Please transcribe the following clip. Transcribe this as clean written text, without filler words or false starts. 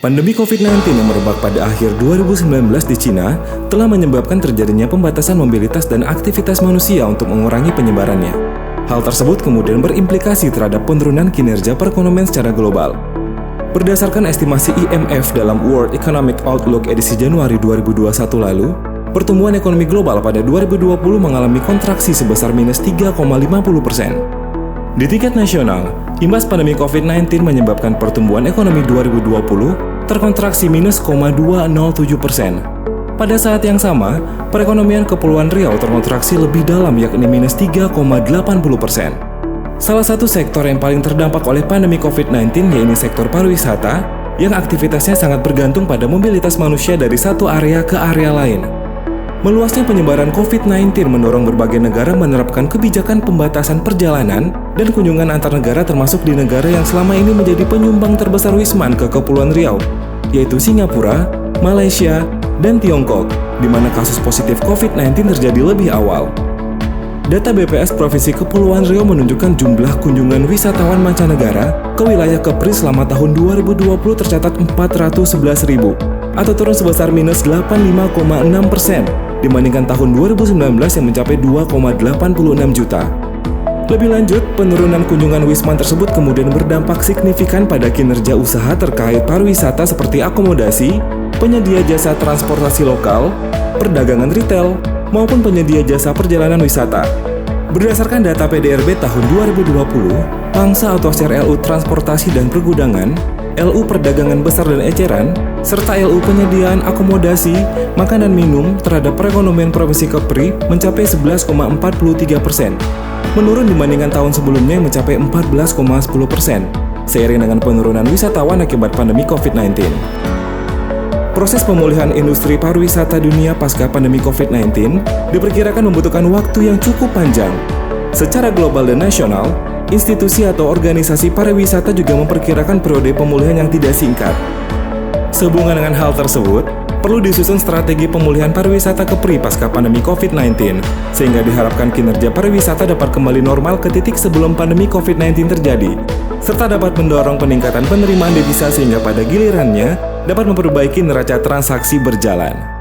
Pandemi COVID-19 yang merebak pada akhir 2019 di Cina telah menyebabkan terjadinya pembatasan mobilitas dan aktivitas manusia untuk mengurangi penyebarannya. Hal tersebut kemudian berimplikasi terhadap penurunan kinerja perekonomian secara global. Berdasarkan estimasi IMF dalam World Economic Outlook edisi Januari 2021 lalu, pertumbuhan ekonomi global pada 2020 mengalami kontraksi sebesar minus 3,50%. Di tingkat nasional, imbas pandemi COVID-19 menyebabkan pertumbuhan ekonomi 2020 terkontraksi minus 0,207%. Pada saat yang sama, perekonomian Kepulauan Riau terkontraksi lebih dalam yakni minus 3,80%. Salah satu sektor yang paling terdampak oleh pandemi COVID-19 yaitu sektor pariwisata yang aktivitasnya sangat bergantung pada mobilitas manusia dari satu area ke area lain. Meluasnya penyebaran COVID-19 mendorong berbagai negara menerapkan kebijakan pembatasan perjalanan dan kunjungan antar negara termasuk di negara yang selama ini menjadi penyumbang terbesar wisman ke Kepulauan Riau, yaitu Singapura, Malaysia, dan Tiongkok, di mana kasus positif COVID-19 terjadi lebih awal. Data BPS Provinsi Kepulauan Riau menunjukkan jumlah kunjungan wisatawan mancanegara ke wilayah Kepri selama tahun 2020 tercatat 411.000, atau turun sebesar minus 85,6% dibandingkan tahun 2019 yang mencapai 2,86 juta. Lebih lanjut, penurunan kunjungan wisman tersebut kemudian berdampak signifikan pada kinerja usaha terkait pariwisata seperti akomodasi, penyedia jasa transportasi lokal, perdagangan retail, maupun penyedia jasa perjalanan wisata. Berdasarkan data PDRB tahun 2020, pangsa atau share LU Transportasi dan Pergudangan, LU Perdagangan Besar dan Eceran, serta LU Penyediaan Akomodasi, Makanan Minum terhadap perekonomian Provinsi Kepri mencapai 11,43%, menurun dibandingkan tahun sebelumnya yang mencapai 14,10%, seiring dengan penurunan wisatawan akibat pandemi COVID-19. Proses pemulihan industri pariwisata dunia pasca pandemi COVID-19 diperkirakan membutuhkan waktu yang cukup panjang. Secara global dan nasional, institusi atau organisasi pariwisata juga memperkirakan periode pemulihan yang tidak singkat. Sehubungan dengan hal tersebut, perlu disusun strategi pemulihan pariwisata Kepri pasca pandemi COVID-19, sehingga diharapkan kinerja pariwisata dapat kembali normal ke titik sebelum pandemi COVID-19 terjadi, serta dapat mendorong peningkatan penerimaan devisa sehingga pada gilirannya dapat memperbaiki neraca transaksi berjalan.